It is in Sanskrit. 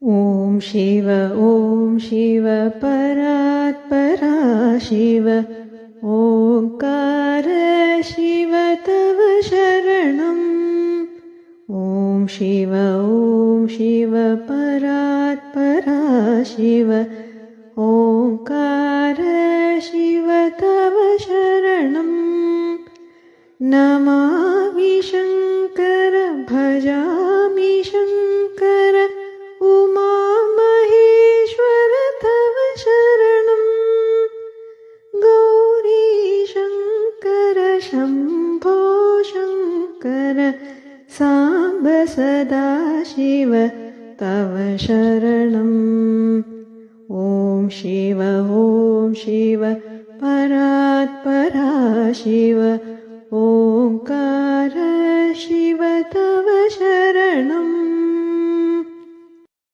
ॐ शिव परात्परा शिव ओंकार शिव तव शरणम्। ॐ शिव परात्परा शिव ओंकार शिव तव शरणम्। नमामि शङ्कर भजामि शङ्कर उमा महेश्वर तव शरणम्। गौरी शङ्कर शम्भो शङ्कर साम्ब सदा शिव तव शरणम्। ॐ शिव परात्परा शिव ओंकार